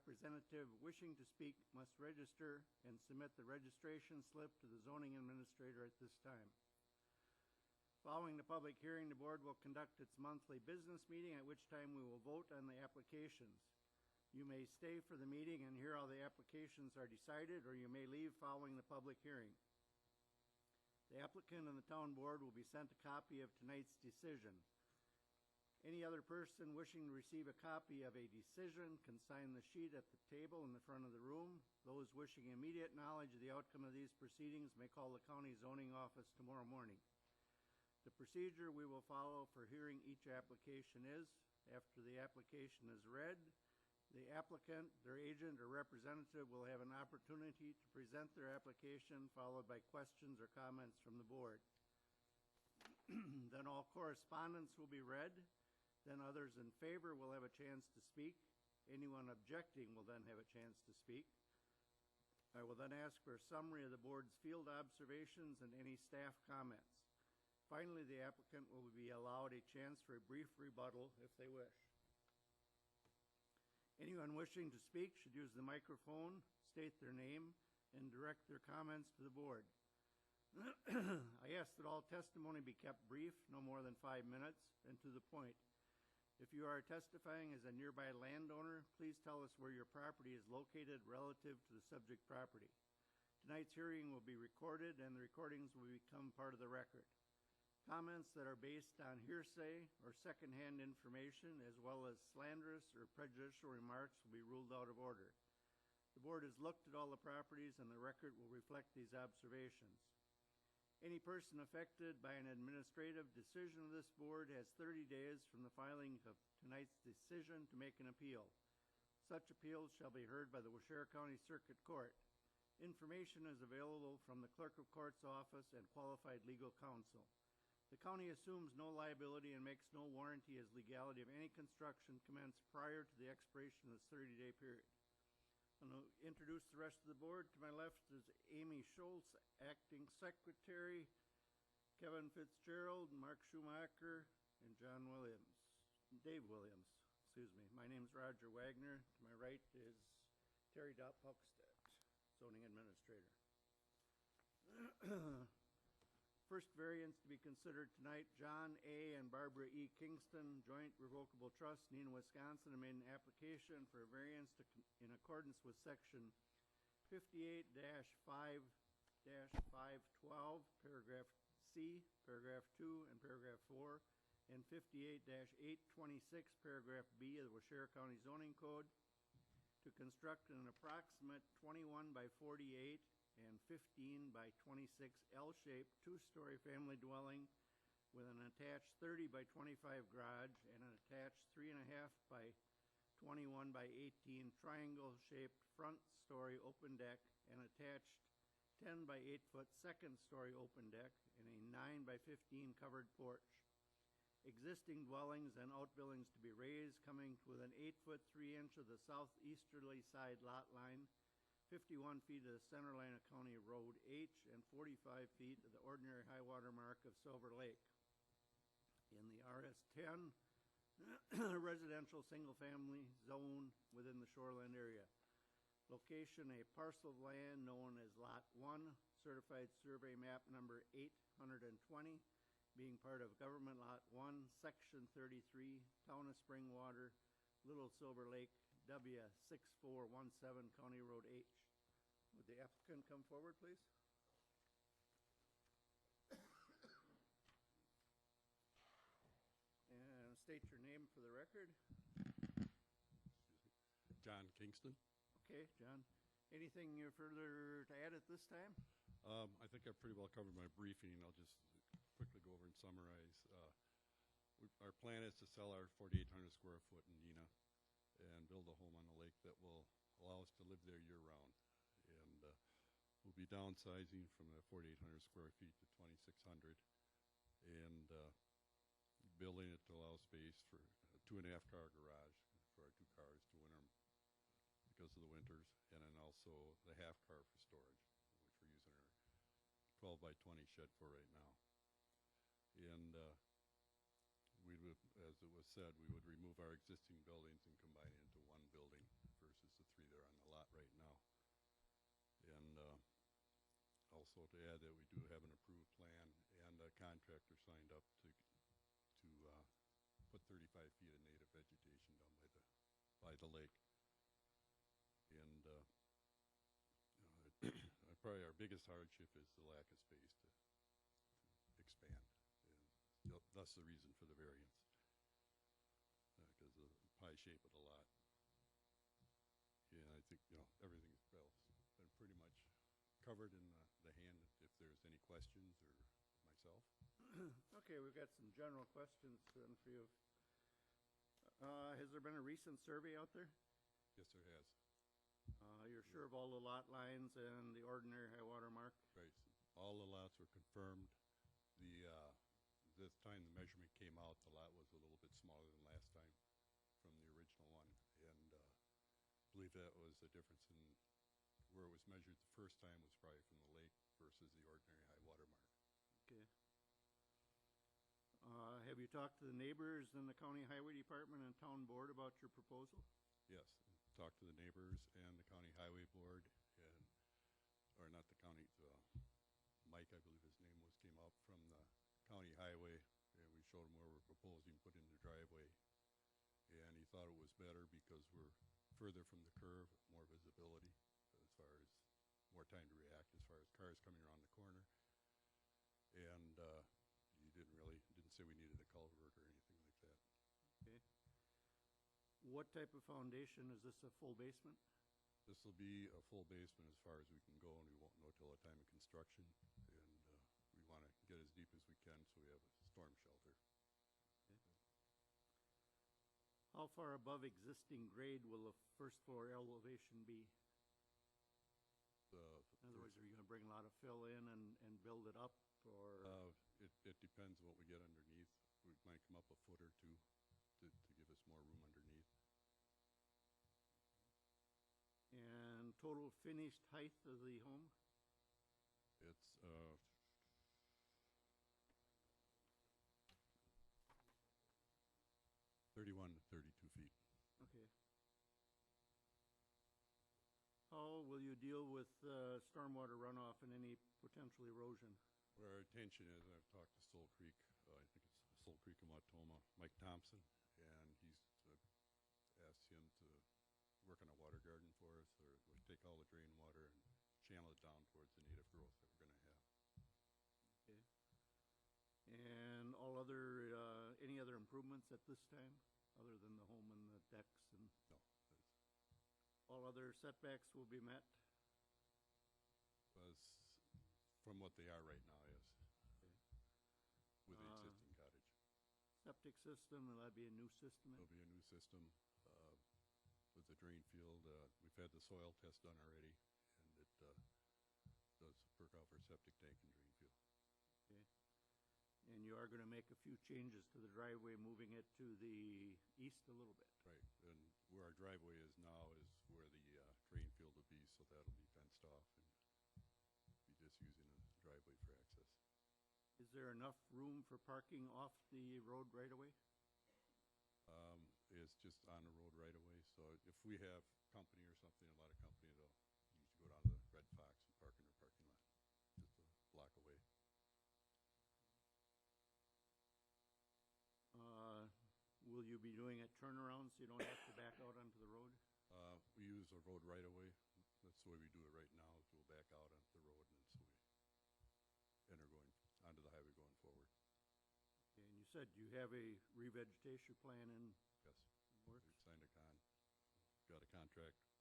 representative wishing to speak must register and submit the registration slip to the zoning administrator at this time. Following the public hearing, the board will conduct its monthly business meeting, at which time we will vote on the applications. You may stay for the meeting and hear how the applications are decided, or you may leave following the public hearing. The applicant and the town board will be sent a copy of tonight's decision. Any other person wishing to receive a copy of a decision can sign the sheet at the table in the front of the room. Those wishing immediate knowledge of the outcome of these proceedings may call the county zoning office tomorrow morning. The procedure we will follow for hearing each application is, after the application is read, the applicant, their agent, or representative will have an opportunity to present their application, followed by questions or comments from the board. Then all correspondence will be read. Then others in favor will have a chance to speak. Anyone objecting will then have a chance to speak. I will then ask for a summary of the board's field observations and any staff comments. Finally, the applicant will be allowed a chance for a brief rebuttal if they wish. Anyone wishing to speak should use the microphone, state their name, and direct their comments to the board. I ask that all testimony be kept brief, no more than 5 minutes, and to the point. If you are testifying as a nearby landowner, please tell us where your property is located relative to the subject property. Tonight's hearing will be recorded, and the recordings will become part of the record. Comments that are based on hearsay or secondhand information, as well as slanderous or prejudicial remarks, will be ruled out of order. The board has looked at all the properties, and the record will reflect these observations. Any person affected by an administrative decision of this board has 30 days from the filing of tonight's decision to make an appeal. Such appeals shall be heard by the Waushara County Circuit Court. Information is available from the Clerk of Court's office and qualified legal counsel. The county assumes no liability and makes no warranty as legality of any construction commenced prior to the expiration of this 30-day period. I'm going to introduce the rest of the board. To my left is Amy Schultz, Acting Secretary, Kevin Fitzgerald, Mark Schumacher, and Dave Williams. My name is Roger Wagner. To my right is Terry Puckstedt, Zoning Administrator. First variance to be considered tonight, John A. and Barbara E. Kingston, Joint Revocable Trust, Neenah, Wisconsin, have made an application for a variance in accordance with Section 58-5-512, Paragraph C, Paragraph 2, and Paragraph 4, and 58-826, Paragraph B of the Waushara County Zoning Code to construct an approximate 21 by 48 and 15 by 26 L-shaped two-story family dwelling with an attached 30 by 25 garage and an attached 3.5 by 21 by 18 triangle-shaped front story open deck and attached 10 by 8 foot second story open deck and a 9 by 15 covered porch. Existing dwellings and outbuildings to be raised, coming to within 8 foot 3 inch of the southeasterly side lot line, 51 feet of the center line of County Road H, and 45 feet of the ordinary high water mark of Silver Lake. In the RS-10 residential single-family zone within the shoreline area. Location, a parcel of land known as Lot 1, certified survey map number 820, being part of Government Lot 1, Section 33, Town of Springwater, Little Silver Lake, W6417, County Road H. Would the applicant come forward, please? And state your name for the record. John Kingston. Okay, John. Anything further to add at this time? I think I've pretty well covered my briefing. I'll just quickly go over and summarize. Our plan is to sell our 4,800 square foot in Neenah and build a home on the lake that will allow us to live there year-round. And we'll be downsizing from the 4,800 square feet to 2,600 and building it to allow space for a 2.5 car garage for our 2 cars to winter because of the winters, and then also the half car for storage, which we're using our 12 by 20 shed for right now. And we would, as it was said, we would remove our existing buildings and combine it into one building versus the 3 also to add that we do have an approved plan and a contractor signed up to put 35 feet of native vegetation down by the lake. And probably our biggest hardship is the lack of space to expand, and thus the reason for the variance, because of the pie shape of the lot. And I think, everything's been pretty much covered in the hand, if there's any questions, or myself. Okay, we've got some general questions then for you. Has there been a recent survey out there? Yes, there has. You're sure of all the lot lines and the ordinary high water mark? Right. All the lots were confirmed. This time the measurement came out, the lot was a little bit smaller than last time from the original one. And I believe that was the difference in where it was measured the first time was probably from the lake versus the ordinary high water mark. Okay. Have you talked to the neighbors and the county highway department and town board about your proposal? Yes, talked to the neighbors and the county highway board, or not the county, Mike, I believe his name was, came up from the county highway, and we showed him where we're proposing put in the driveway. And he thought it was better because we're further from the curve, more visibility, as far as more time to react, as far as cars coming around the corner. And he didn't say we needed a culvert or anything like that. Okay. What type of foundation? Is this a full basement? This will be a full basement as far as we can go, and we won't know till the time of construction. And we want to get as deep as we can so we have a storm shelter. Okay. How far above existing grade will the first floor elevation be? In other words, are you going to bring a lot of fill in and build it up, or? It depends what we get underneath. We might come up a foot or two to give us more room underneath. And total finished height of the home? It's 31 to 32 feet. Okay. How will you deal with stormwater runoff and any potential erosion? What our intention is, I've talked to Soul Creek, I think it's Soul Creek in Wautoma, Mike Thompson, and he's asked him to work on a water garden for us, or we take all the drain water and channel it down towards the native growth that we're going to have. Okay. And any other improvements at this time, other than the home and the decks and? No. All other setbacks will be met? From what they are right now, yes. Okay. With the existing cottage. Septic system, will that be a new system? It'll be a new system with the drain field. We've had the soil test done already, and it does work out for septic tank and drain field. Okay. And you are going to make a few changes to the driveway, moving it to the east a little bit? Right, and where our driveway is now is where the drain field will be, so that'll be fenced off and be just using a driveway for access. Is there enough room for parking off the road right away? It's just on the road right away, so if we have company or something, a lot of company, they'll usually go down to the Red Fox and park in their parking lot, just a block away. Will you be doing a turnaround so you don't have to back out onto the road? We use the road right away. That's the way we do it right now, is we'll back out onto the road, and so we enter going onto the highway going forward. Okay, and you said you have a revegetation plan in Yes. works? We signed got a contract, and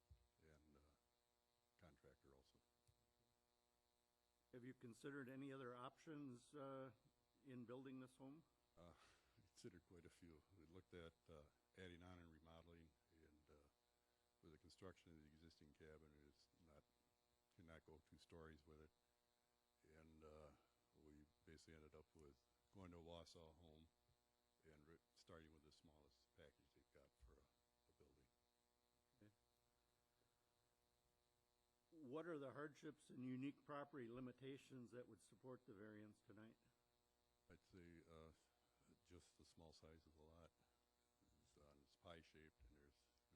contractor also. Have you considered any other options in building this home? Considered quite a few. We looked at adding on and remodeling, and with the construction of the existing cabin, cannot go 2 stories with it. And we basically ended up with going to a Wausau home and starting with the smallest package they've got for a building. Okay. What are the hardships and unique property limitations that would support the variance tonight? I'd say just the small size of the lot. It's pie-shaped, and there's really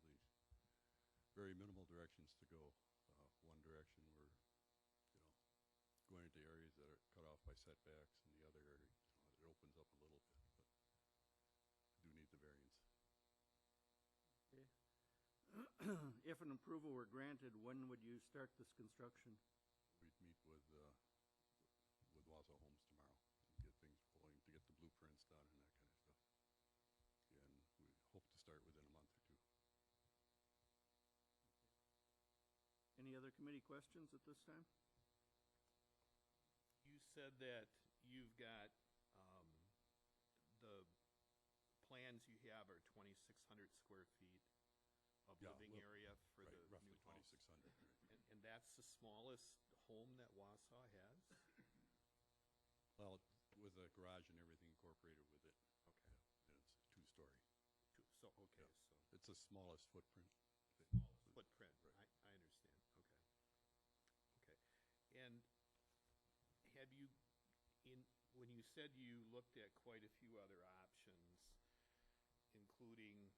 very minimal directions to go. One direction we're, going into areas that are cut off by setbacks, and the other area, it opens up a little bit, but do need the variance. Okay. If an approval were granted, when would you start this construction? We'd meet with Wausau Homes tomorrow and get things rolling, to get the blueprints done and that kind of stuff. And we hope to start within a month or two. Any other committee questions at this time? You said that you've got, the plans you have are 2,600 square feet of Yeah, living well, area for Right, the roughly new house. 2,600. And that's the smallest home that Wausau has? Well, with a garage and everything incorporated with it. Okay. And it's 2-story. So, okay, Yeah. so It's the smallest footprint. smallest footprint, Right. I understand, okay. Okay. And have you, when you said you looked at quite a few other options, including,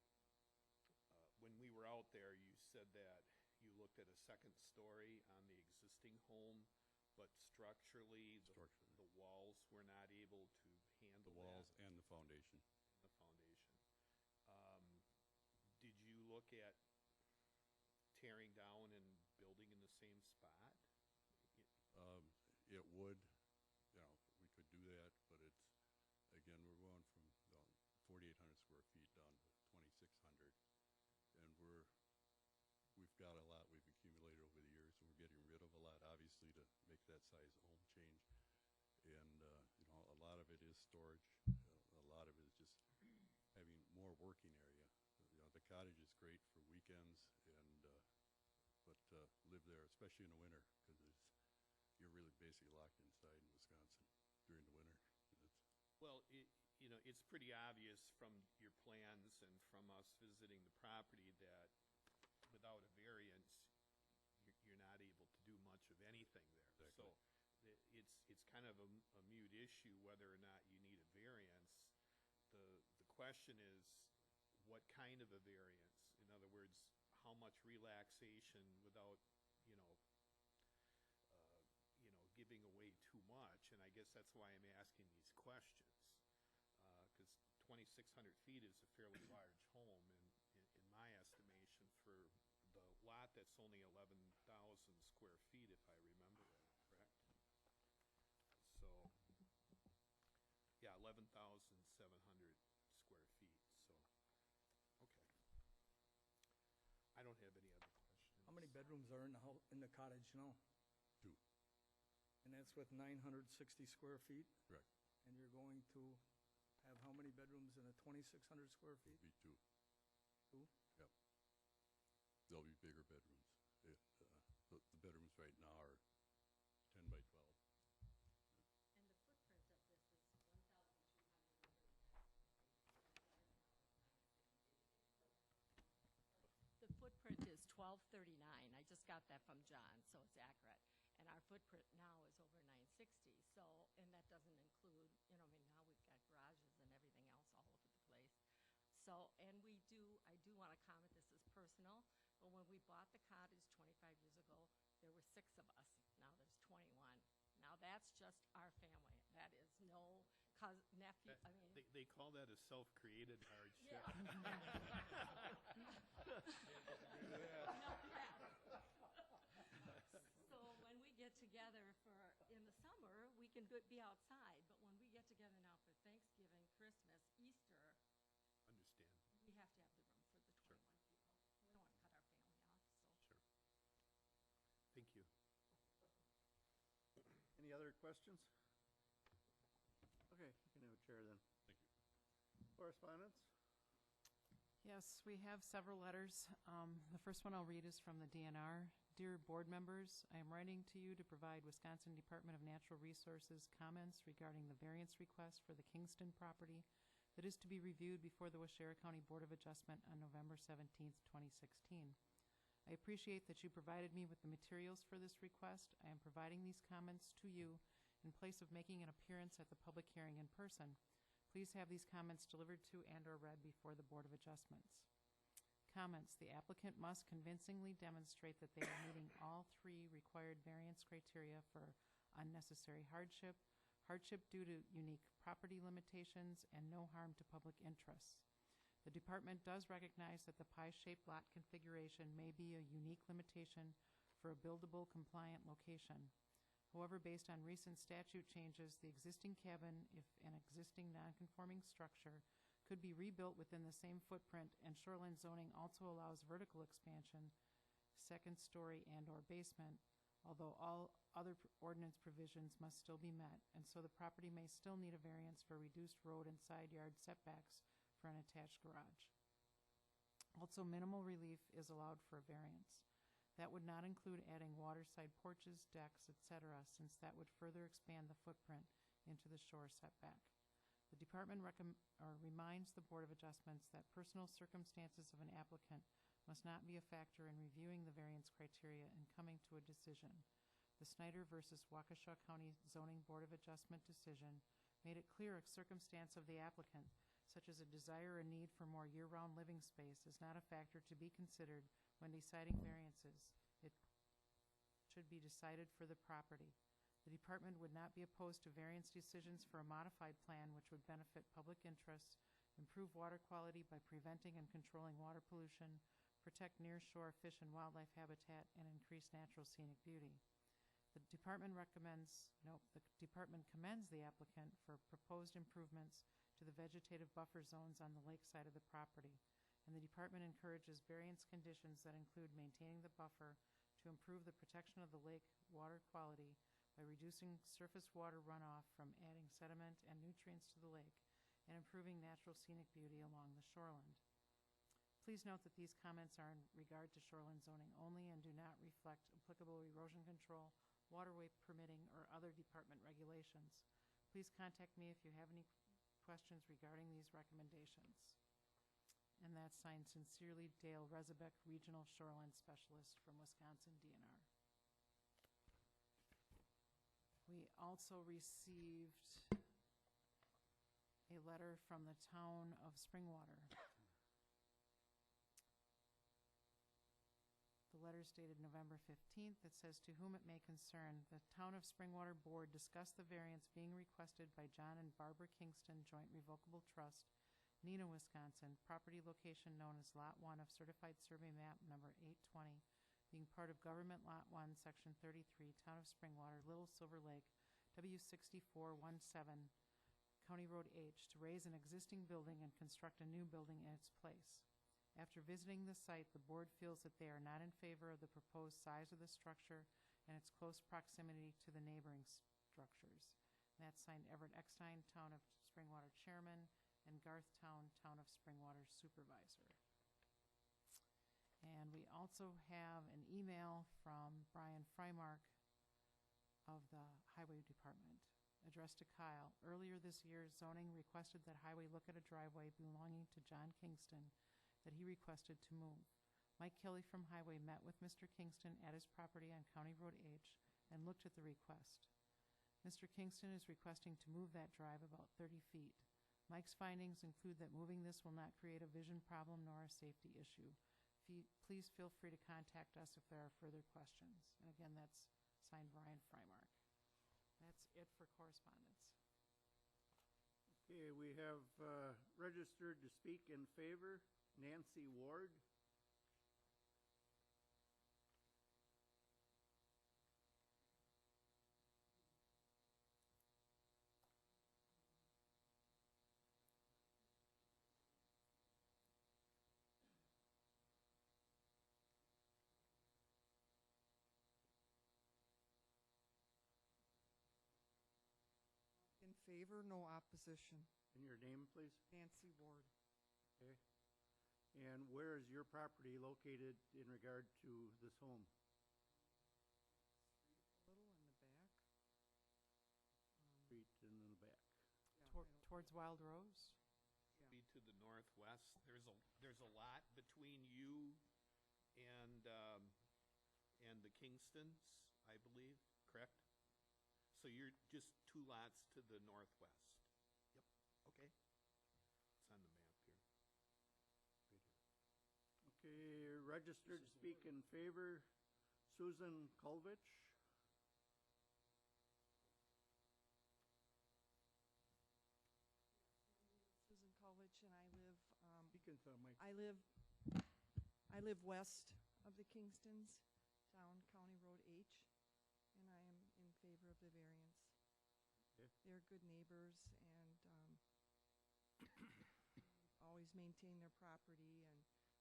when we were out there, you said that you looked at a second story on the existing home, but structurally, the walls were not able to handle The that? walls and the foundation. The foundation. Did you look at tearing down and building in the same spot? It would, we could do that, but it's, again, we're going from 4,800 square feet down to 2,600. And we've got a lot we've accumulated over the years, and we're getting rid of a lot, obviously, to make that size home change. And, a lot of it is storage. A lot of it is just having more working area. The cottage is great for weekends, and but live there, especially in the winter, because you're really basically locked inside in Wisconsin during the winter. Well, it's pretty obvious from your plans and from us visiting the property that without a variance, you're not able to do much of anything there. Exactly. So it's kind of a mute issue whether or not you need a variance. The question is, what kind of a variance? In other words, how much relaxation without, giving away too much? And I guess that's why I'm asking these questions. Because 2,600 feet is a fairly large home, and in my estimation, for the lot that's only 11,000 square feet, if I remember that, correct? So, yeah, 11,700 square feet, so, okay. I don't have any other questions. How many bedrooms are in the cottage now? 2, And that's with 960 square feet? correct. And you're going to have how many bedrooms in a 2,600 square feet? Be 2. 2? Yep. They'll be bigger bedrooms. The bedrooms right now are 10 by 12. And the footprint of this is 1,230. The footprint is 1,239. I just got that from John, so it's accurate. And our footprint now is over 960. So, and that doesn't include, now we've got garages and everything else all over the place. So, and I do want to comment, this is personal, but when we bought the cottage 25 years ago, there were 6 of us. Now there's 21. Now that's just our family. That is no nephew, They call that a self-created hardship. So when we get together in the summer, we can be outside, but when we get together now for Thanksgiving, Christmas, Easter, Understand, we have to have the room for the Sure. 21 people. We don't want to cut our family off, so. sure. Thank you. Any other questions? Okay, you can have a chair then. Thank you. Correspondence? Yes, we have several letters. The first one I'll read is from the DNR. Dear board members, I am writing to you to provide Wisconsin Department of Natural Resources comments regarding the variance request for the Kingston property that is to be reviewed before the Waushara County Board of Adjustment on November 17th, 2016. I appreciate that you provided me with the materials for this request. I am providing these comments to you in place of making an appearance at the public hearing in person. Please have these comments delivered to and/or read before the Board of Adjustments. Comments. The applicant must convincingly demonstrate that they are meeting all 3 required variance criteria for unnecessary hardship, hardship due to unique property limitations, and no harm to public interests. The department does recognize that the pie-shaped lot configuration may be a unique limitation for a buildable compliant location. However, based on recent statute changes, the existing cabin, if an existing nonconforming structure, could be rebuilt within the same footprint, and shoreline zoning also allows vertical expansion, second story and/or basement, although all other ordinance provisions must still be met, and so the property may still need a variance for reduced road and side yard setbacks for an attached garage. Also, minimal relief is allowed for a variance. That would not include adding waterside porches, decks, etc., since that would further expand the footprint into the shore setback. The department reminds the Board of Adjustments that personal circumstances of an applicant must not be a factor in reviewing the variance criteria and coming to a decision. The Snyder versus Waukesha County Zoning Board of Adjustment decision made it clear a circumstance of the applicant, such as a desire or need for more year-round living space, is not a factor to be considered when deciding variances. It should be decided for the property. The department would not be opposed to variance decisions for a modified plan which would benefit public interests, improve water quality by preventing and controlling water pollution, protect near-shore fish and wildlife habitat, and increase natural scenic beauty. The department commends the applicant for proposed improvements to the vegetative buffer zones on the lake side of the property, and the department encourages variance conditions that include maintaining the buffer to improve the protection of the lake water quality by reducing surface water runoff from adding sediment and nutrients to the lake, and improving natural scenic beauty along the shoreline. Please note that these comments are in regard to shoreline zoning only and do not reflect applicable erosion control, waterway permitting, or other department regulations. Please contact me if you have any questions regarding these recommendations. And that's signed sincerely, Dale Rezebeck, Regional Shoreline Specialist from Wisconsin DNR. We also received a letter from the town of Springwater. The letter is dated November 15th. It says, "To whom it may concern, the Town of Springwater Board discussed the variance being requested by John and Barbara Kingston Joint Revocable Trust, Neenah, Wisconsin, property location known as Lot 1 of Certified Survey Map Number 820, being part of Government Lot 1, Section 33, Town of Springwater, Little Silver Lake, W6417, County Road H, to raise an existing building and construct a new building in its place. After visiting the site, the board feels that they are not in favor of the proposed size of the structure and its close proximity to the neighboring structures." And that's signed Everett Eckstein, Town of Springwater Chairman, and Garth Town, Town of Springwater Supervisor. And we also have an email from Brian Freimark of the Highway Department, addressed to Kyle. "Earlier this year, zoning requested that Highway look at a driveway belonging to John Kingston that he requested to move. Mike Kelly from Highway met with Mr. Kingston at his property on County Road H and looked at the request. Mr. Kingston is requesting to move that drive about 30 feet. Mike's findings include that moving this will not create a vision problem nor a safety issue. Please feel free to contact us if there are further questions." And again, that's signed Brian Freimark. That's it for correspondence. Okay, we have registered to speak in favor, Nancy Ward. In favor, no opposition. And your name, please? Nancy Ward. Okay. And where is your property located in regard to this home? A little in the back. Street in the back. Yeah, I don't- Towards Wild Rose? Be to the northwest. There's a lot between you and the Kingstons, I believe, correct? So you're just 2 lots to the northwest. Yep, okay. It's on the map here. Okay, registered to speak in favor, Susan Kulvich. the mic. I live west of the Kingstons, down County Road H, and I am in favor of the variance. Okay. They're good neighbors and always maintain their property, and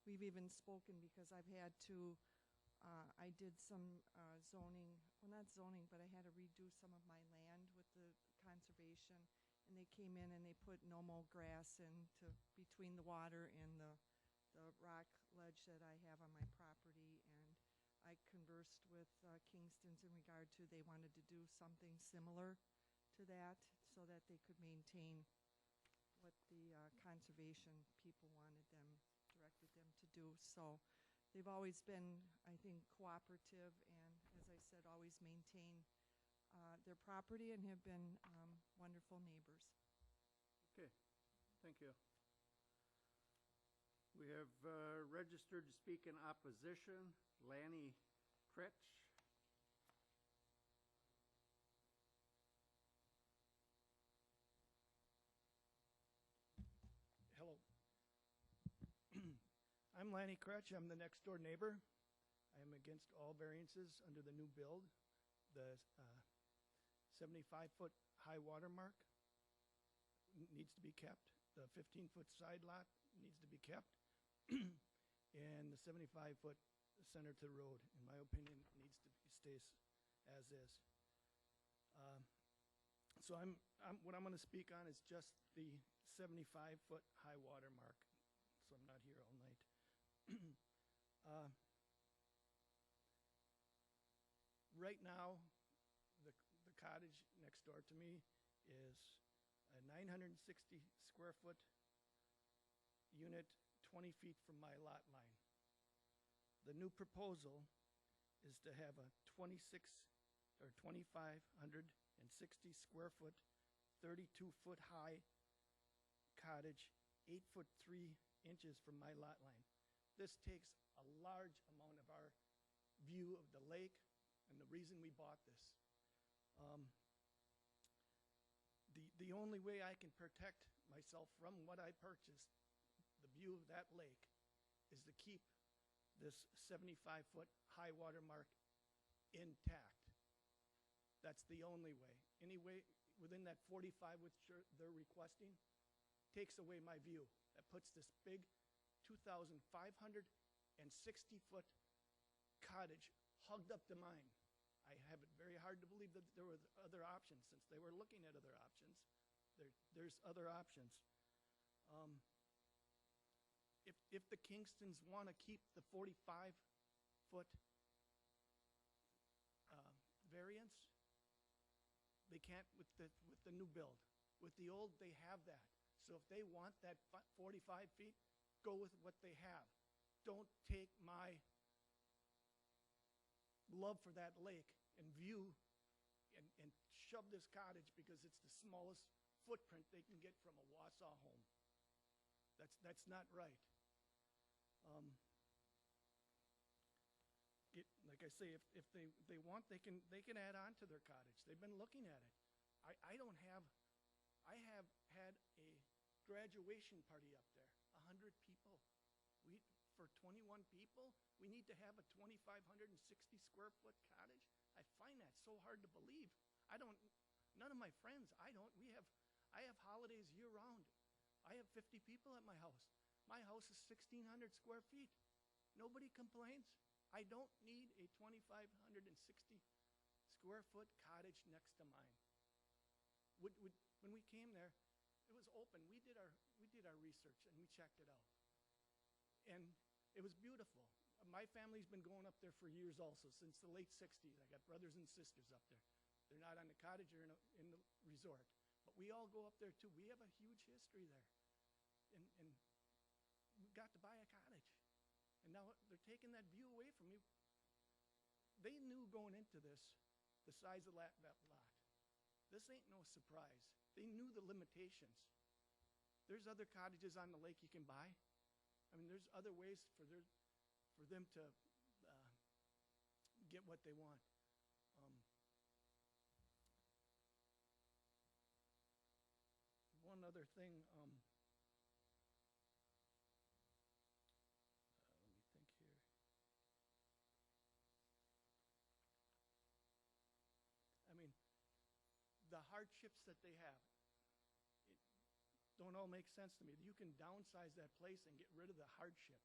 we've even spoken because I've had to, I did some zoning, well, not zoning, but I had to redo some of my land with the conservation, and they came in and they put no mow grass into between the water and the rock ledge that I have on my property, and I conversed with Kingston's in regard to, they wanted to do something similar to that so that they could maintain what the conservation people wanted them, directed them to do. So they've always been, I think, cooperative and, as I said, always maintain their property and have been wonderful neighbors. Okay, thank you. We have registered to speak in opposition, Lanny Kretsch. Hello. I'm Lanny Kretsch. I'm the next door neighbor. I am against all variances under the new build. The 75-foot high water mark needs to be kept. The 15-foot side lot needs to be kept. And the 75-foot center to the road, in my opinion, needs to stay as is. So what I'm going to speak on is just the 75-foot high water mark. So I'm not here all night. Right now, the cottage next door to me is a 960 square foot unit 20 feet from my lot line. The new proposal is to have a 2,560 square foot, 32-foot high cottage, 8 foot 3 inches from my lot line. This takes a large amount of our view of the lake and the reason we bought this. The only way I can protect myself from what I purchased, the view of that lake, is to keep this 75-foot high water mark intact. That's the only way. Any way within that 45 which they're requesting takes away my view. That puts this big 2,560-foot cottage hugged up to mine. I have it very hard to believe that there were other options. Since they were looking at other options, there's other options. If the Kingstons want to keep the 45-foot variance, they can't with the new build. With the old, they have that. So if they want that 45 feet, go with what they have. Don't take my love for that lake and view and shove this cottage because it's the smallest footprint they can get from a Wausau home. That's not right. Like I say, if they want, they can add on to their cottage. They've been looking at it. I have had a graduation party up there, 100 people. For 21 people, we need to have a 2,560 square foot cottage. I find that so hard to believe. None of my friends, I have holidays year round. I have 50 people at my house. My house is 1,600 square feet. Nobody complains. I don't need a 2,560 square foot cottage next to mine. When we came there, it was open. We did our research and we checked it out. And it was beautiful. My family's been going up there for years also, since the late 60s. I got brothers and sisters up there. They're not on the cottage or in the resort. But we all go up there too. We have a huge history there. And we got to buy a cottage. And now they're taking that view away from me. They knew going into this the size of that lot. This ain't no surprise. They knew the limitations. There's other cottages on the lake you can buy. I mean, there's other ways for them to get what they want. One other thing, hardships that they have, it don't all make sense to me. You can downsize that place and get rid of the hardship.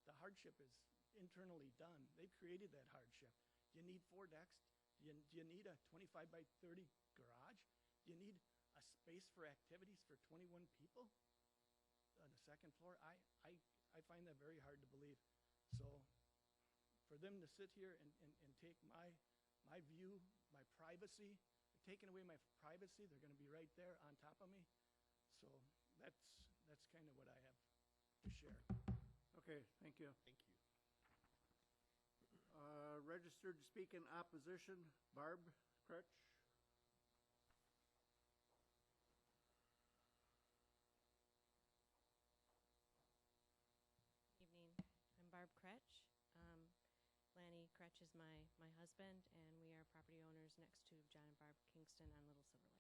The hardship is internally done. They've created that hardship. Do you need 4 decks? Do you need a 25 by 30 garage? Do you need a space for activities for 21 people on the second floor? I find that very hard to believe. So for them to sit here and take my view, my privacy, taking away my privacy, they're going to be right there on top of me. So that's kind of what I have to share. Okay, thank you. Thank you. Registered to speak in opposition, Barb Crutch. Evening. I'm Barb Kretsch. Lanny Kretsch is my husband, and we are property owners next to John and Barb Kingston on Little Silver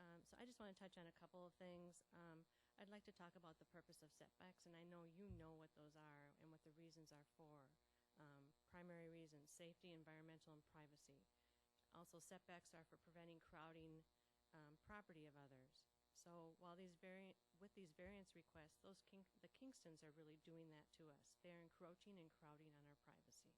Lake. So I just want to touch on a couple of things. I'd like to talk about the purpose of setbacks, and I know you know what those are and what the reasons are for. Primary reasons: safety, environmental, and privacy. Also, setbacks are for preventing crowding property of others. So while with these variance requests, the Kingstons are really doing that to us. They're encroaching and crowding on our privacy.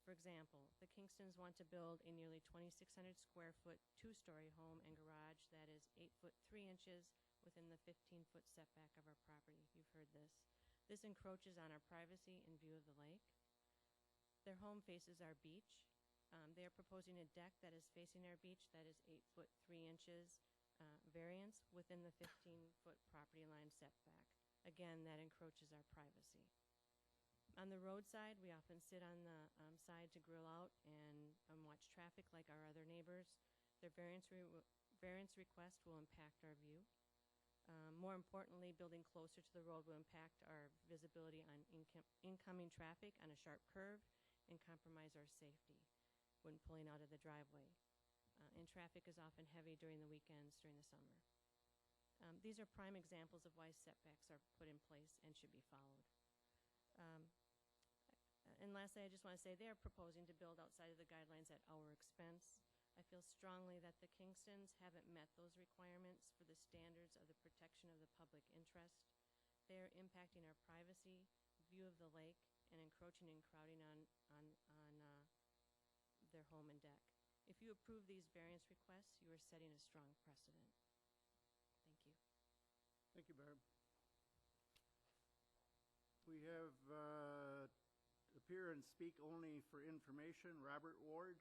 For example, the Kingstons want to build a nearly 2,600 square foot 2-story home and garage that is 8 foot 3 inches within the 15-foot setback of our property. You've heard this. This encroaches on our privacy in view of the lake. Their home faces our beach. They are proposing a deck that is facing our beach that is 8 foot 3 inches variance within the 15-foot property line setback. Again, that encroaches our privacy. On the roadside, we often sit on the side to grill out and watch traffic like our other neighbors. Their variance request will impact our view. More importantly, building closer to the road will impact our visibility on incoming traffic on a sharp curve and compromise our safety when pulling out of the driveway. And traffic is often heavy during the weekends during the summer. These are prime examples of why setbacks are put in place and should be followed. And lastly, I just want to say they are proposing to build outside of the guidelines at our expense. I feel strongly that the Kingstons haven't met those requirements for the standards of the protection of the public interest. They are impacting our privacy, view of the lake, and encroaching and crowding on their home and deck. If you approve these variance requests, you are setting a strong precedent. Thank you. Thank you, Barb. We have appear and speak only for information, Robert Ward.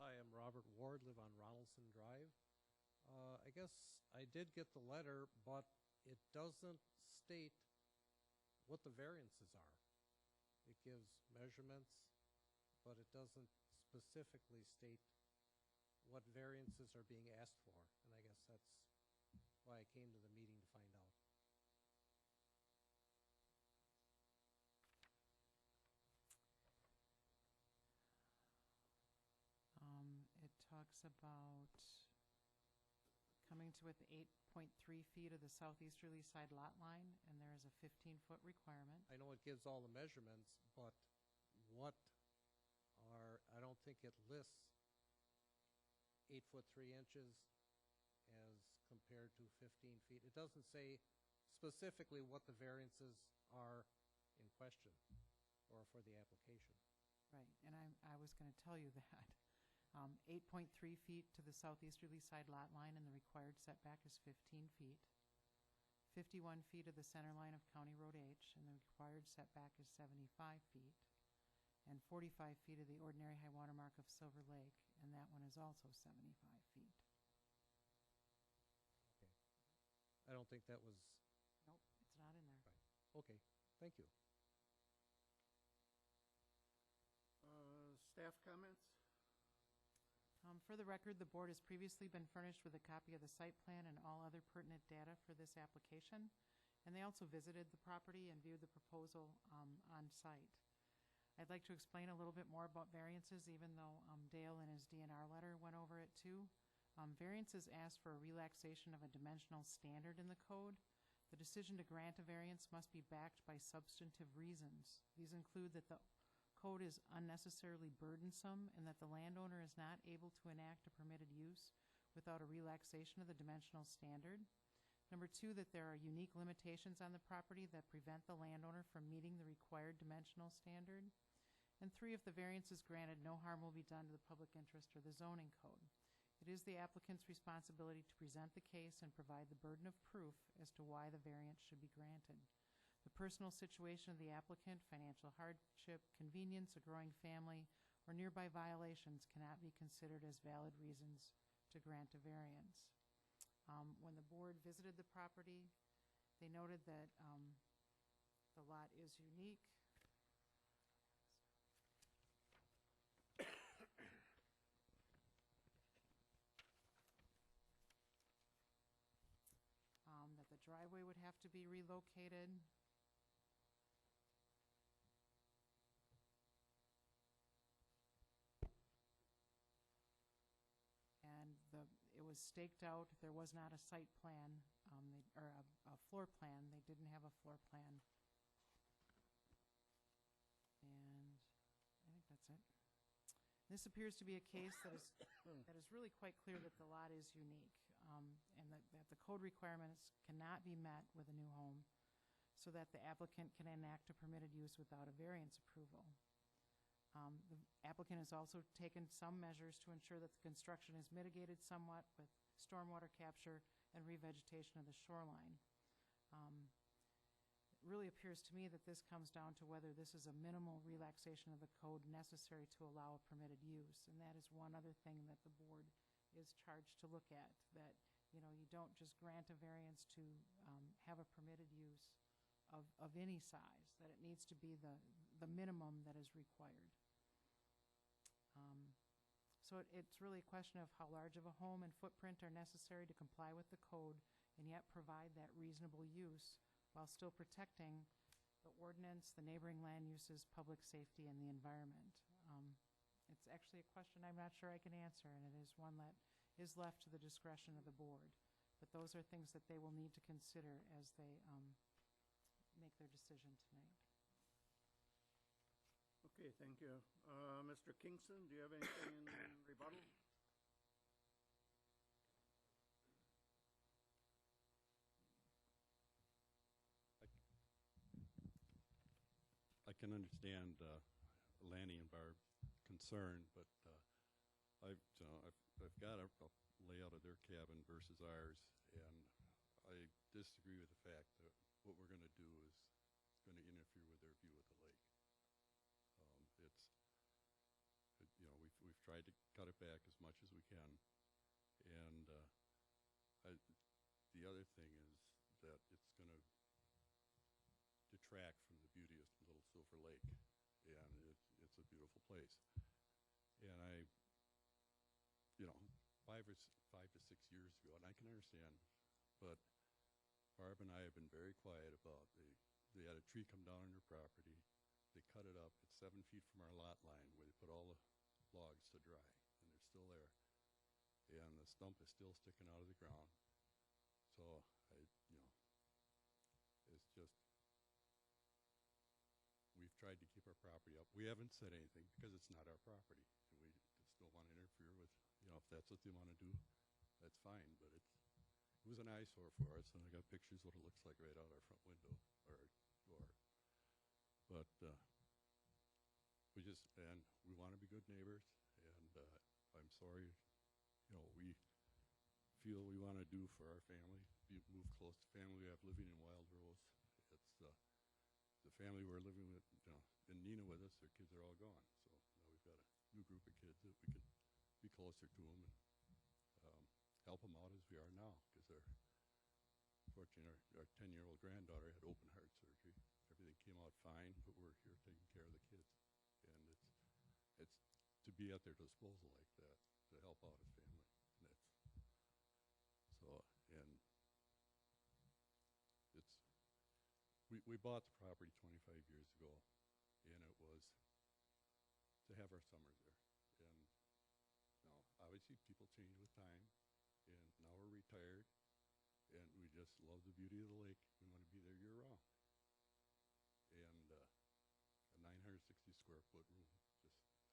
Hi, I'm Robert Ward, live on Ronaldson Drive. I guess I did get the letter, but it doesn't state what the variances are. It gives measurements, but it doesn't specifically state what variances are being asked for. And I guess that's why I came to the meeting to find out. It talks about coming to within 8.3 feet of the southeasterly side lot line, and there is a 15-foot requirement. I know it gives all the measurements, but what are, I don't think it lists 8 foot 3 inches as compared to 15 feet. It doesn't say specifically what the variances are in question or for the application. Right, and I was going to tell you that. 8.3 feet to the southeasterly side lot line, and the required setback is 15 feet. 51 feet of the center line of County Road H, and the required setback is 75 feet. And 45 feet of the ordinary high water mark of Silver Lake, and that one is also 75 feet. Okay. I don't think that was, Nope, it's not in there. right. Okay, thank you. Staff comments? For the record, the board has previously been furnished with a copy of the site plan and all other pertinent data for this application, and they also visited the property and viewed the proposal on site. I'd like to explain a little bit more about variances, even though Dale in his DNR letter went over it too. Variances ask for a relaxation of a dimensional standard in the code. The decision to grant a variance must be backed by substantive reasons. These include that the code is unnecessarily burdensome and that the landowner is not able to enact a permitted use without a relaxation of the dimensional standard. Number 2, that there are unique limitations on the property that prevent the landowner from meeting the required dimensional standard. And 3, if the variance is granted, no harm will be done to the public interest or the zoning code. It is the applicant's responsibility to present the case and provide the burden of proof as to why the variance should be granted. The personal situation of the applicant, financial hardship, convenience, a growing family, or nearby violations cannot be considered as valid reasons to grant a variance. When the board visited the property, they noted that the lot is unique. That the driveway would have to be relocated. And it was staked out. There was not a site plan, or a floor plan. They didn't have a floor plan. And I think that's it. This appears to be a case that is really quite clear that the lot is unique, and that the code requirements cannot be met with a new home, so that the applicant can enact a permitted use without a variance approval. The applicant has also taken some measures to ensure that the construction is mitigated somewhat with stormwater capture and revegetation of the shoreline. It really appears to me that this comes down to whether this is a minimal relaxation of the code necessary to allow a permitted use. And that is one other thing that the board is charged to look at, that you don't just grant a variance to have a permitted use of any size, that it needs to be the minimum that is required. So it's really a question of how large of a home and footprint are necessary to comply with the code and yet provide that reasonable use while still protecting the ordinance, the neighboring land uses, public safety, and the environment. It's actually a question I'm not sure I can answer, and it is one that is left to the discretion of the board. But those are things that they will need to consider as they make their decision tonight. Okay, thank you. Mr. Kingston, do you have anything in rebuttal? I can understand Lanny and Barb's concern, but I've got a layout of their cabin versus ours, and I disagree with the fact that what we're going to do is going to interfere with their view of the lake. We've tried to cut it back as much as we can, and the other thing is that it's going to detract from the beauty of Little Silver Lake, and it's a beautiful place. And 5 to 6 years ago, and I can understand, but Barb and I have been very quiet about they had a tree come down on their property. They cut it up. It's 7 feet from our lot line where they put all the logs to dry, and they're still there. And the stump is still sticking out of the ground. So it's just, we've tried to keep our property up. We haven't said anything because it's not our property, and we just don't want to interfere with, if that's what they want to do, that's fine. But it was an eyesore for us, and I got pictures what it looks like right out our front window or door. But we want to be good neighbors, and I'm sorry, we feel we want to do for our family, move close to family we have living in Wild Rose. It's the family we're living with, in Neenah with us, their kids are all gone. So now we've got a new group of kids that we can be closer to them and help them out as we are now, because fortunately our 10-year-old granddaughter had open heart surgery. Everything came out fine, but we're here taking care of the kids. And it's to be at their disposal like that to help out a family. We bought the property 25 years ago, and it was to have our summers there. And now, obviously, people change with time, and now we're retired, and we just love the beauty of the lake. We year-round. And a 960 square foot room,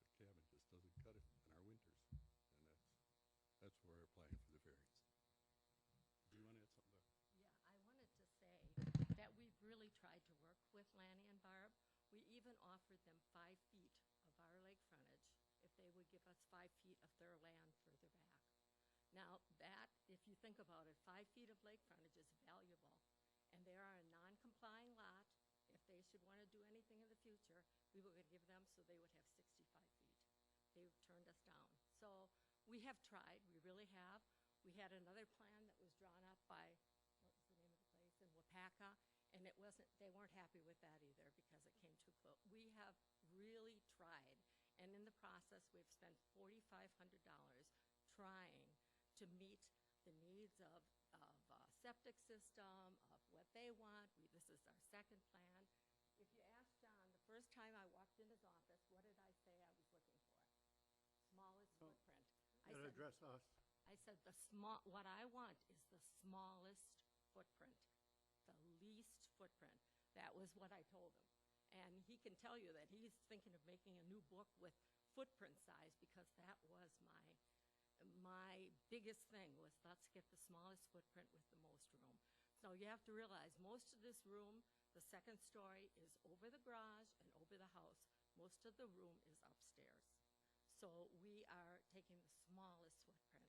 a cabin, just doesn't cut it in our winters. And that's where we're applying for the variance. Do you want to add something? Yeah, I wanted to say that we've really tried to work with Lanny and Barb. We even offered them 5 feet of our lake frontage if they would give us 5 feet of their land further back. Now, that, if you think about it, 5 feet of lake frontage is valuable, and they are a non-complying lot. If they should want to do anything in the future, we would give them so they would have 65 feet. They've turned us down. So we have tried, we really have. We had another plan that was drawn up by, what was the name of the place, in Wapaka, and they weren't happy with that either because it came too close. We have really tried, and in the process, we've spent $4,500 trying to meet the needs of septic system, of what they want. This is our second plan. If you ask John, the first time I walked in his office, what did I say I was looking for? Smallest footprint. Gotta address us. I said what I want is the smallest footprint, the least footprint. That was what I told him. And he can tell you that he's thinking of making a new book with footprint size because that was my biggest thing was let's get the smallest footprint with the most room. So you have to realize most of this room, the second story is over the garage and over the house. Most of the room is upstairs. So we are taking the smallest footprint.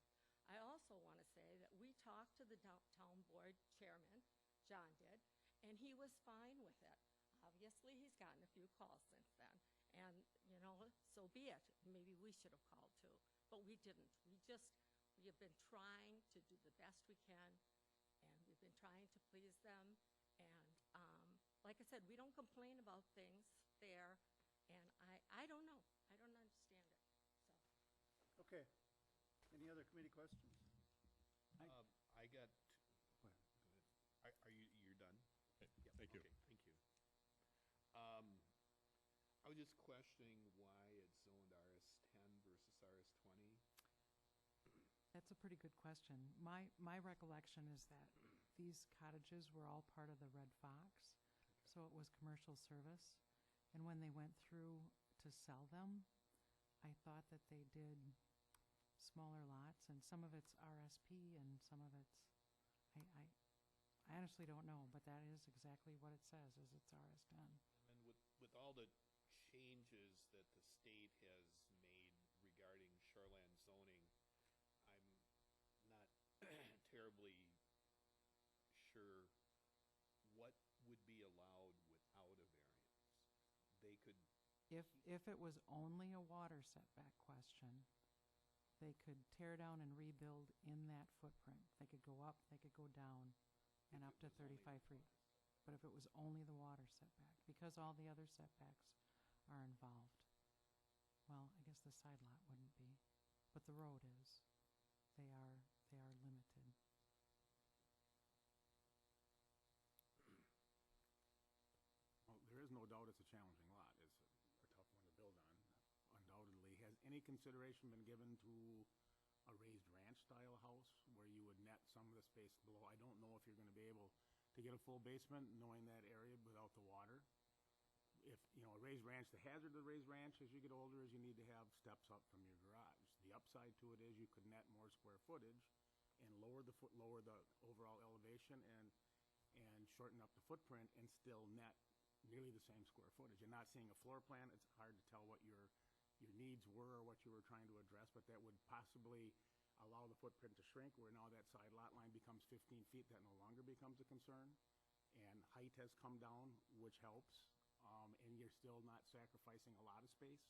I also want to say that we talked to the town board chairman, John did, and he was fine with it. Obviously, he's gotten a few calls since then. And, so be it. Maybe we should have called too. But we didn't. We have been trying to do the best we can, and we've been trying to please them. And like I said, we don't complain about things there, and I don't know. I don't understand it. So. Okay. Any other committee questions? I got, go ahead. You're done? Okay, Yep, thank you. Okay, thank you. I was just questioning why it's zoned RS10 versus RS20. That's a pretty good question. My recollection is that these cottages were all part of the Red Fox, so it was commercial service. And when they went through to sell them, I thought that they did smaller lots, and some of it's RSP and some of it's, I honestly don't know, but that is exactly what it says, is it's RS10. And then with all the changes that the state has made regarding shoreland zoning, I'm not terribly sure what would be allowed without a variance. They could. If it was only a water setback question, they could tear down and rebuild in that footprint. They could go up, they could go down, and up to 35 feet. But if it was only the water setback, because all the other setbacks are involved, well, I guess the side lot wouldn't be, but the road is. They are limited. Well, there is no doubt it's a challenging lot. It's a tough one to build on, undoubtedly. Has any consideration been given to a raised ranch-style house where you would net some of the space below? I don't know if you're going to be able to get a full basement knowing that area without the water. If, a raised ranch, the hazard of the raised ranch as you get older is you need to have steps up from your garage. The upside to it is you could net more square footage and lower the overall elevation and shorten up the footprint and still net nearly the same square footage. And not seeing a floor plan, it's hard to tell what your needs were or what you were trying to address, but that would possibly allow the footprint to shrink where now that side lot line becomes 15 feet. That no longer becomes a concern. And height has come down, which helps. And you're still not sacrificing a lot of space.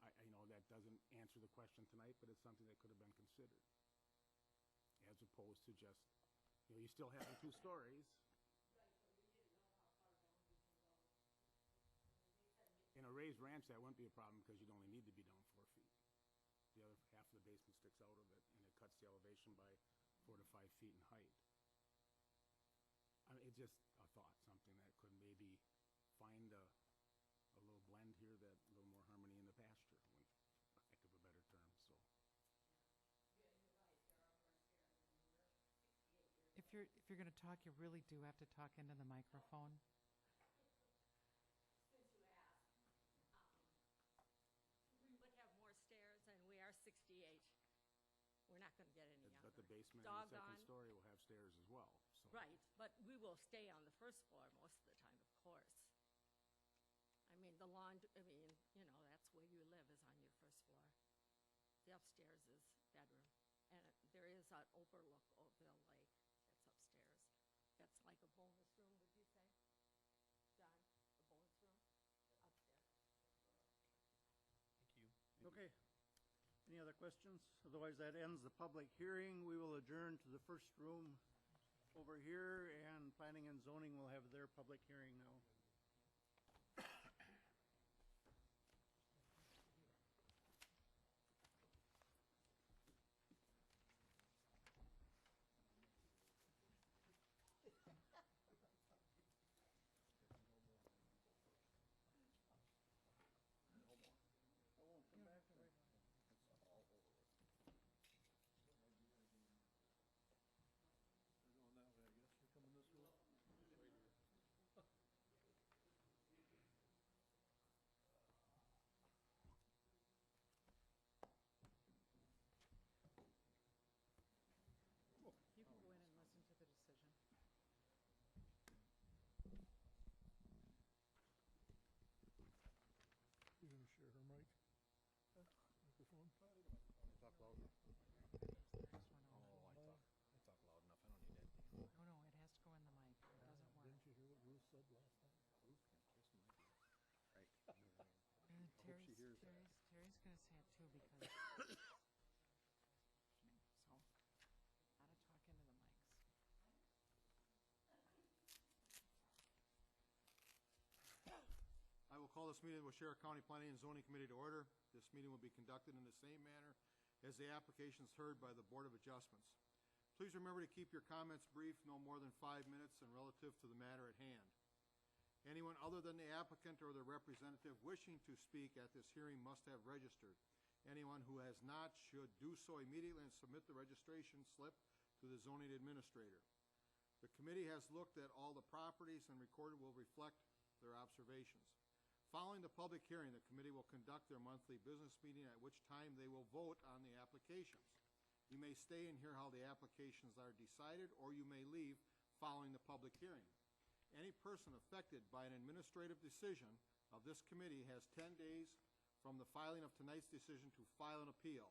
I know that doesn't answer the question tonight, but it's something that could have been considered. As opposed to just, you still have the 2 stories. In a raised ranch, that wouldn't be a problem because you'd only need to be down 4 feet. The other half of the basement sticks out of it, and it cuts the elevation by 4 to 5 feet in height. I mean, it's just a thought, something that could maybe find a little blend here, that a little more harmony in the pasture, for lack of a better term. So If if you're gonna talk, you really do have to talk into the microphone. Since you asked, we would have more stairs, and we are 68. We're not gonna get any younger. But the basement and the second Doggone. story will have stairs as well, so. Right, but we will stay on the first floor most of the time, of course. I mean, the that's where you live, is on your first floor. The upstairs is bedroom, and there is an overlook of the lake that's upstairs. That's like a bonus room, would you say? John, a bonus room upstairs. Thank you. Okay. Any other questions? Otherwise, that ends the public hearing. We will adjourn to the first room over here, and Planning and Zoning will have their public hearing now. You can go in and listen to the decision. You're gonna share her mic? Microphone? Talk loud. There's one over. I talk loud enough. I don't need that. Oh, no, it has to go in the mic. It doesn't work. Didn't you hear what Ruth said last time? And she hears that. Terry's gonna say it too, because. So, gotta talk into the mics. I will call this meeting of the Waushara County Planning and Zoning Committee to order. This meeting will be conducted in the same manner as the applications heard by the Board of Adjustments. Please remember to keep your comments brief, no more than 5 minutes, and relative to the matter at hand. Anyone other than the applicant or their representative wishing to speak at this hearing must have registered. Anyone who has not should do so immediately and submit the registration slip to the zoning administrator. The committee has looked at all the properties and recorded will reflect their observations. Following the public hearing, the committee will conduct their monthly business meeting, at which time they will vote on the applications. You may stay and hear how the applications are decided, or you may leave following the public hearing. Any person affected by an administrative decision of this committee has 10 days from the filing of tonight's decision to file an appeal.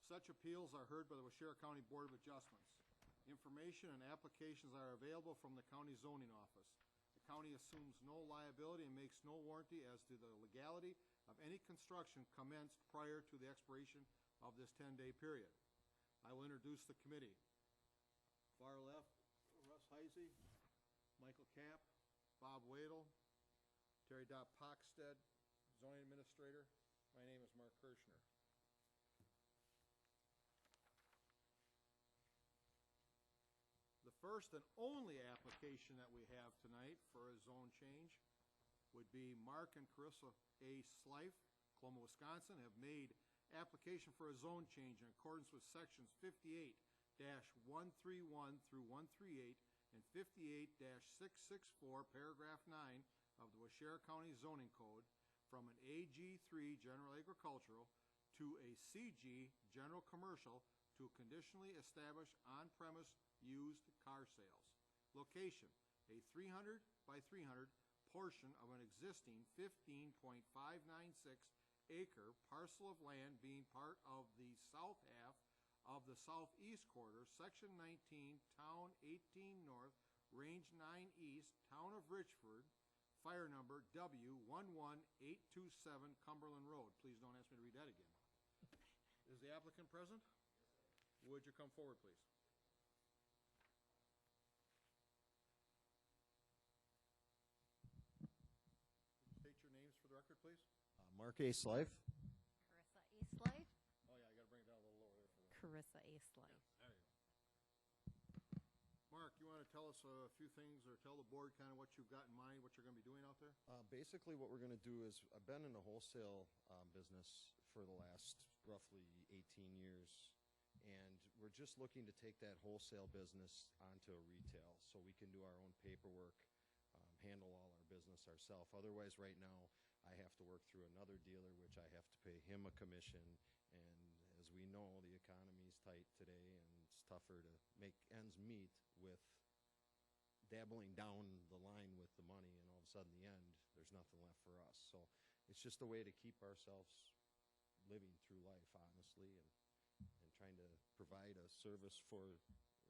Such appeals are heard by the Waushara County Board of Adjustments. Information and applications are available from the county zoning office. The county assumes no liability and makes no warranty as to the legality of any construction commenced prior to the expiration of this 10-day period. I will introduce the committee. Far left, Russ Heisey, Michael Kapp, Bob Wadle, Terry Dopp Pockstead, zoning administrator. My name is Mark Kirschner. The first and only application that we have tonight for a zone change would be Mark and Carissa A. Slife, Coloma, Wisconsin, have made application for a zone change in accordance with sections 58-131 through 138 and 58-664, paragraph 9 of the Waushara County Zoning Code from an AG3 General Agricultural to a CG General Commercial to conditionally establish on-premise used car sales. Location, a 300 by 300 portion of an existing 15.596 acre parcel of land being part of the south half of the southeast quarter, section 19, town 18 north, range 9 east, town of Richford, fire number W11827 Cumberland Road. Please don't ask me to read that again. Is the applicant present? Would you come forward, please? State your names for the record, please. Mark A. Slife. Carissa A. Slife. Oh, yeah, I got to bring it down a little lower there for the... Carissa A. Slife. There you go. Mark, you want to tell us a few things, or tell the board kind of what you've got in mind, what you're going to be doing out there? Basically, what we're going to do is, I've been in the wholesale business for the last roughly 18 years, and we're we're just looking to take that wholesale business onto a retail, so we can do our own paperwork, handle all our business ourselves. Otherwise, right now, I have to work through another dealer, which I have to pay him a commission, and as we know, the economy's tight today, and it's tougher to make ends meet with dabbling down the line with the money, and all of a sudden, the end, there's nothing left for us. So it's just a way to keep ourselves living through life, honestly, and trying to provide a service for,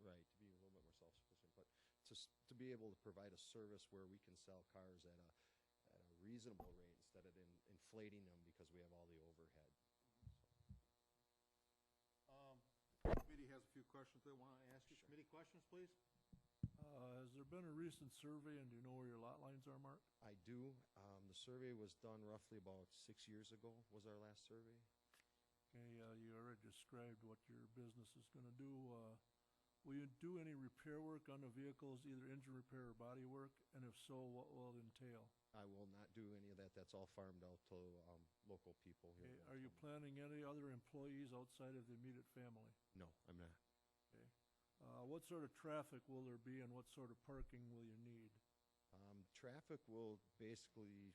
right, to be a little bit more self-sufficient, but just to be able to provide a service where we can sell cars at a reasonable rate instead of inflating them because we have all the overhead. Committee has a few questions they want to ask you. Committee questions, please? Has there been a recent survey, and do you know where your lot lines are, Mark? I do. The survey was done roughly about 6 years ago, was our last survey. Okay, you already described what your business is gonna do. Will you do any repair work on the vehicles, either engine repair or body work? And if so, what will it entail? I will not do any of that. That's all farmed out to local people here. Okay, are you planning any other employees outside of the immediate family? No, I'm not. Okay. What sort of traffic will there be, and what sort of parking will you need? Traffic will basically,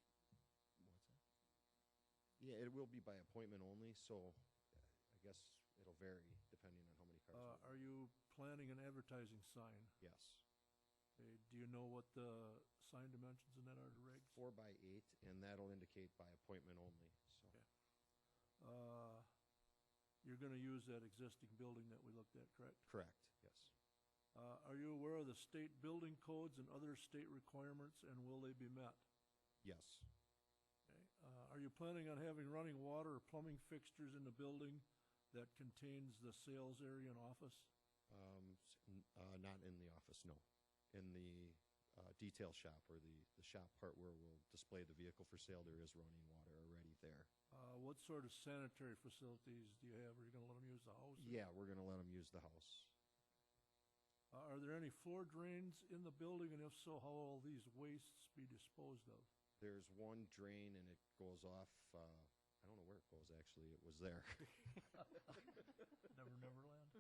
what's that? Yeah, it will be by appointment only, so I guess it'll vary depending on how many cars. Are you planning an advertising sign? Yes. Okay, do you know what the sign dimensions in that are, the regs? 4x8, and that'll indicate by appointment only, so. Okay. You're gonna use that existing building that we looked at, correct? Correct, yes. Are you aware of the state building codes and other state requirements, and will they be met? Yes. Okay. Are you planning on having running water or plumbing fixtures in the building that contains the sales area and office? Not in the office, no. In the detail shop, or the shop part where we'll display the vehicle for sale, there is running water already there. What sort of sanitary facilities do you have? Are you gonna let them use the house? Yeah, we're gonna let them use the house. Are there any floor drains in the building, and if so, how will these wastes be disposed of? There's one drain, and it goes off, I don't know where it goes, actually. It was there. Neverland?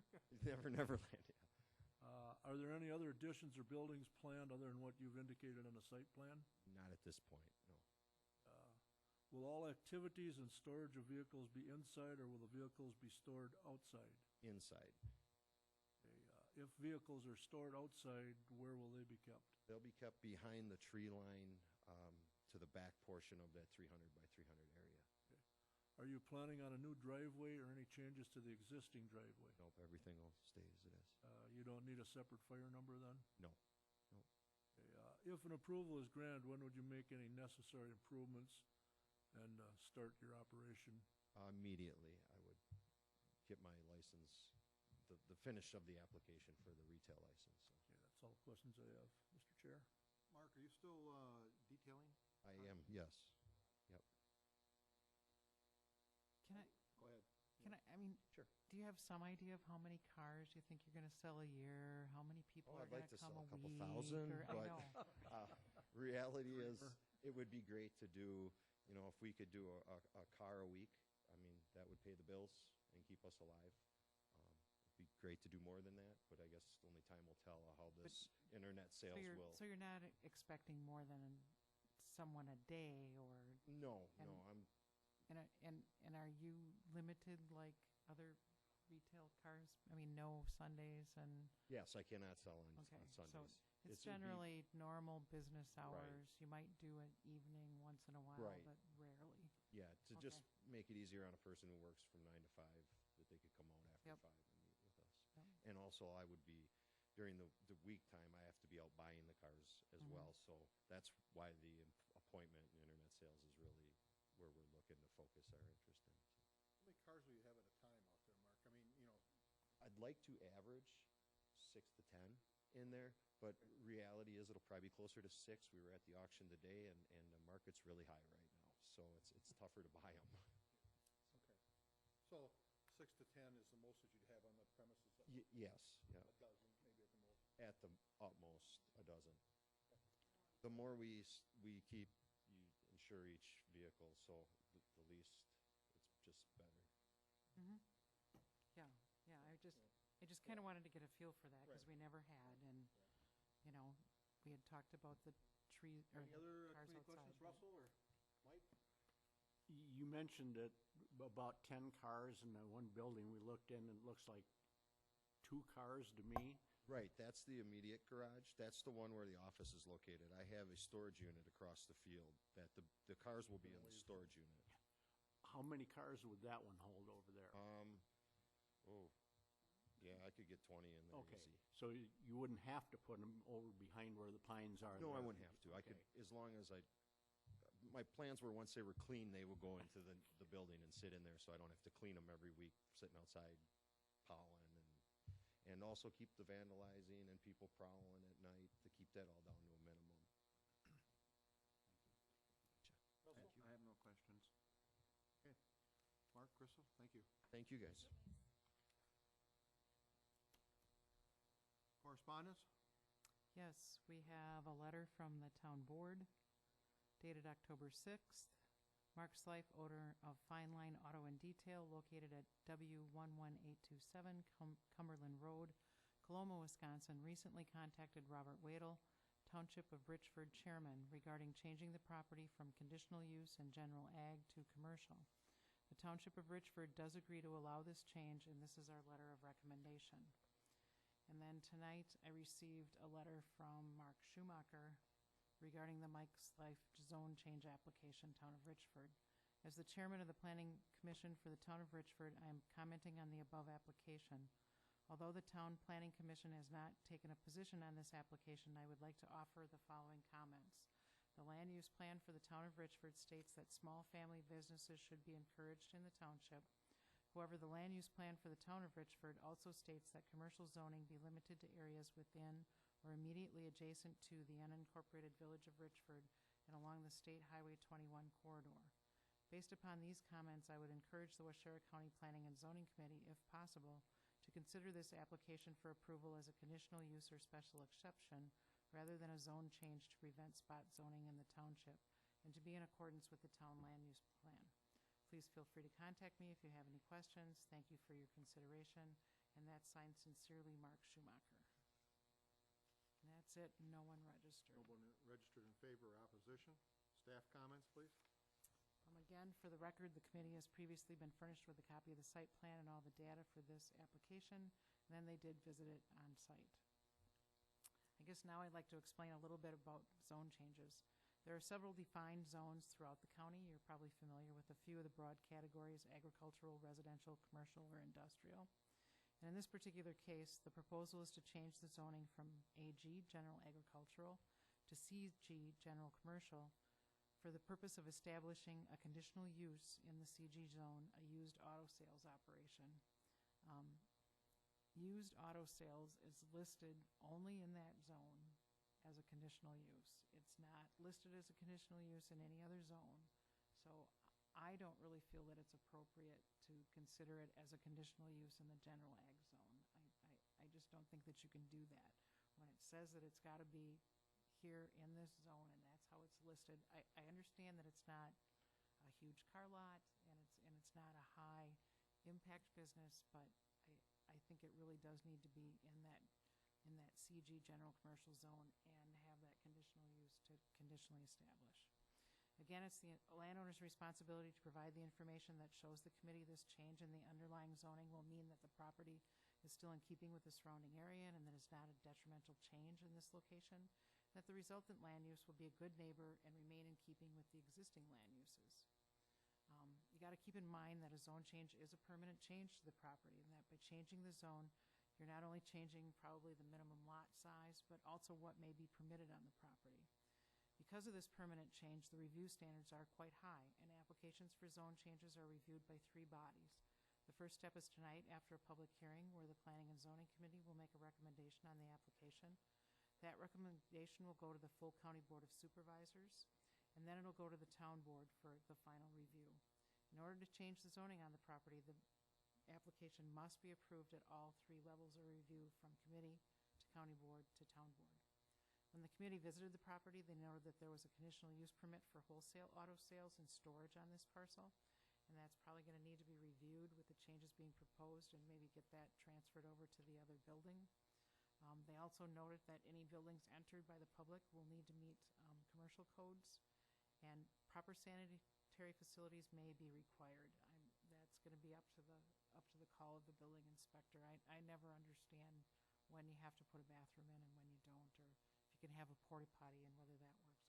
Neverland, yeah. Are there any other additions or buildings planned other than what you've indicated on the site plan? Not at this point, no. Will all activities and storage of vehicles be inside, or will the vehicles be stored outside? Inside. Okay, if vehicles are stored outside, where will they be kept? They'll be kept behind the tree line to the back portion of that 300 by 300 area. Okay. Are you planning on a new driveway or any changes to the existing driveway? Nope, everything will stay as it is. You don't need a separate fire number then? No. Nope. Okay, if an approval is granted, when would you make any necessary improvements and start your operation? Immediately, I would get my license, the finish of the application for the retail license. So. Okay, that's all the questions I have, Mr. Chair. Mark, are you still detailing? I am, yes. Yep. Can I, Go ahead. I mean, Sure. do you have some idea of how many cars you think you're gonna sell a year? How many people are I'd like gonna to come sell a a couple week? thousand, or- I but know. reality is, it would be great to do, if we could do a car a week, I mean, that would pay the bills and keep us alive. It'd be great to do more than that, but I guess only time will tell how this internet sales will. So you're not expecting more than someone a day, or? No, and- I'm, And are you limited like other retail cars? I mean, no Sundays and, yes, I cannot sell on okay, Sundays. so it's would be- generally normal business hours. You might do an evening once in a while, Right. but rarely. Yeah, to Okay. just make it easier on a person who works from 9 to 5, that they could come out after Yep. 5 and meet with us. Yep. And also, I would be, during the week time, I have to be out buying the cars as Mhm. well. So that's why the appointment and internet sales is really where we're looking to focus our interest in. How many cars will you have at a time out there, Mark? I mean, I'd like to average 6 to 10 in there, but reality is it'll probably be closer to 6. We were at the auction today, and the market's really high right now, so it's tougher to buy them. okay. So 6 to 10 is the most that you'd have on the premises? Yes, yeah. A dozen, maybe at the most? At the utmost, a dozen. The more we keep, you insure each vehicle, so the least, it's just better. Mm-hmm. Yeah, I just just kind of wanted to get a feel for that, because we never had, and, you know, we had talked about the tree, or Any the other cars committee outside. questions, but- Russell or Mike? You mentioned that about 10 cars in that one building we looked in, and it looks like 2 cars to me. Right, that's the immediate garage. That's the one where the office is located. I have a storage unit across the field that the cars will be in the storage unit. How many cars would that one hold over there? Yeah, I could get 20 in there Okay, easy. so you wouldn't have to put them over behind where the pines are? No, I there. wouldn't have to. I could, Okay. as long as my plans were once they were clean, they would go into the building and sit in there, so I don't have to clean them every week, sitting outside pollen and also keep the vandalizing and people prowling at night, to keep that all down to a minimum. Russell? I have no questions. Okay. Mark, Crystal, thank you. Thank you, guys. Correspondence? Yes, we have a letter from the town board dated October 6th. Mark Slife, owner of Fine Line Auto and Detail, located at W11827 Cumberland Road, Coloma, Wisconsin, recently contacted Robert Wadel, Township of Richford Chairman, regarding changing the property from conditional use and general ag to commercial. The Township of Richford does agree to allow this change, and this is our letter of recommendation. And then tonight, I received a letter from Mark Schumacher regarding the Mike Slife zone change application, Town of Richford. As the chairman of the Planning Commission for the Town of Richford, I am commenting on the above application. Although the Town Planning Commission has not taken a position on this application, I would like to offer the following comments. The land use plan for the Town of Richford states that small family businesses should be encouraged in the township. However, the land use plan for the Town of Richford also states that commercial zoning be limited to areas within or immediately adjacent to the unincorporated village of Richford and along the State Highway 21 corridor. Based upon these comments, I would encourage the Waushara County Planning and Zoning Committee, if possible, to consider this application for approval as a conditional use or special exception rather than a zone change to prevent spot zoning in the township, and to be in accordance with the town land use plan. Please feel free to contact me if you have any questions. Thank you for your consideration. And that's signed sincerely, Mark Schumacher. And that's it. No one registered. No one registered in favor or opposition. Staff comments, please. Again, for the record, the committee has previously been furnished with a copy of the site plan and all the data for this application. And then they did visit it on site. I guess now I'd like to explain a little bit about zone changes. There are several defined zones throughout the county. You're probably familiar with a few of the broad categories: agricultural, residential, commercial, or industrial. And in this particular case, the proposal is to change the zoning from AG, general agricultural, to CG, general commercial, for the purpose of establishing a conditional use in the CG zone, a used auto sales operation. Used auto sales is listed only in that zone as a conditional use. It's not listed as a conditional use in any other zone. So I don't really feel that it's appropriate to consider it as a conditional use in the general ag zone. I just don't think that you can do that. When it says that it's got to be here in this zone and that's how it's listed, I understand that it's not a huge car lot and it's not a high impact business, but I think it really does need to be in that CG general commercial zone and have that conditional use to conditionally establish. Again, it's the landowner's responsibility to provide the information that shows the committee this change in the underlying zoning will mean that the property is still in keeping with the surrounding area and that it's not a detrimental change in this location, that the resultant land use will be a good neighbor and remain in keeping with the existing land uses. You got to keep in mind that a zone change is a permanent change to the property, and that by changing the zone, you're not only changing probably the minimum lot size, but also what may be permitted on the property. Because of this permanent change, the review standards are quite high, and applications for zone changes are reviewed by 3 bodies. The first step is tonight after a public hearing where the Planning and Zoning Committee will make a recommendation on the application. That recommendation will go to the full County Board of Supervisors, and then it'll go to the Town Board for the final review. In order to change the zoning on the property, the application must be approved at all 3 levels of review, from committee to County Board to Town Board. When the committee visited the property, they noted that there was a conditional use permit for wholesale auto sales and storage on this parcel, and that's probably going to need to be reviewed with the changes being proposed and maybe get that transferred over to the other building. They also noted that any buildings entered by the public will need to meet commercial codes, and proper sanitary facilities may be required. That's going to be up to the call of the building inspector. I never understand when you have to put a bathroom in and when you don't, or if you can have a porta potty and whether that works.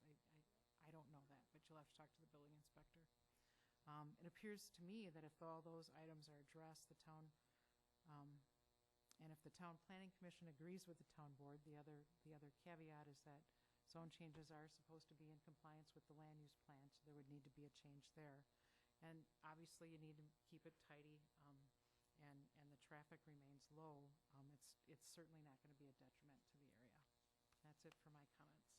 I don't know that, but you'll have to talk to the building inspector. It appears to me that if all those items are addressed, the town, and if the town planning commission agrees with the town board, the other caveat is that zone changes are supposed to be in compliance with the land use plan, so there would need to be a change there. And obviously, you need to keep it tidy, and the traffic remains low. It's certainly not going to be a detriment to the area. That's it for my comments.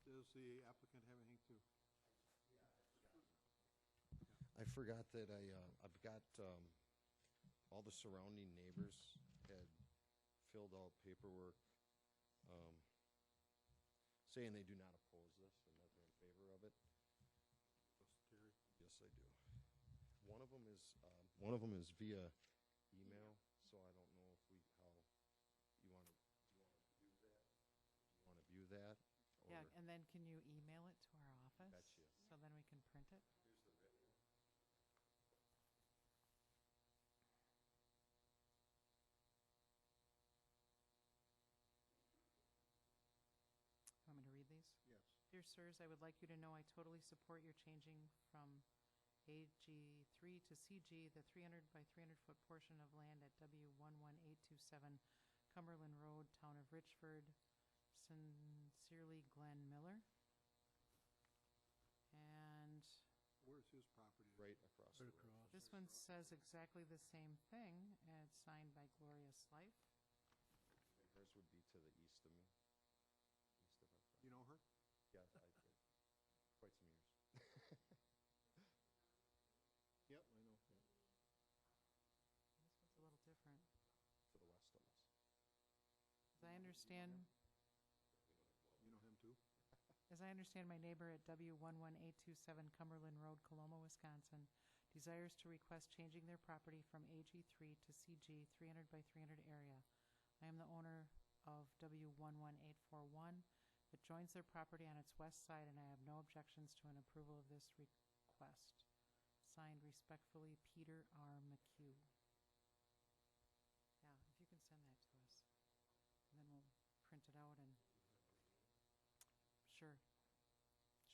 Does the applicant have anything to? I forgot that I've got, all the surrounding neighbors had filled out paperwork, saying they do not oppose this and that they're in favor of it. Yes, I do. One of them is via email, so I don't know if how you want to view that. You want to view that? Yeah, or- and then can you email it to our office? Betcha. So then we can print it? Here's the written one. Want me to read these? Yes. Dear sirs, I would like you to know I totally support your changing from AG3 to CG, the 300 by 300 foot portion of land at W11827 Cumberland Road, Town of Richford. Sincerely, Glenn Miller. And Where's his property? Right across the Right road. across. this one says exactly the same thing, and it's signed by Glorious Life. And hers would be to the east of me. East of our property. You know her? Yeah, I did. Quite some years. Yep, I know. Yeah. This one's a little different. To the west of us. As I understand, You know him too? As I understand, my neighbor at W11827 Cumberland Road, Coloma, Wisconsin, desires to request changing their property from AG3 to CG 300 by 300 area. I am the owner of W11841 that joins their property on its west side, and I have no objections to an approval of this request. Signed respectfully, Peter R. McHugh. Yeah, if you can send that to us, and then we'll print it out and. Sure.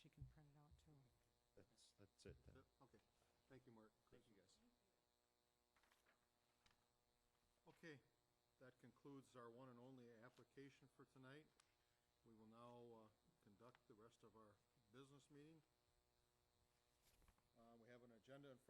She can print it out too. That's it then. Okay. Thank you, Mark. Thank you, guys. Okay, that concludes our one and only application for tonight. We will now conduct the rest of our business meeting. We have an agenda in front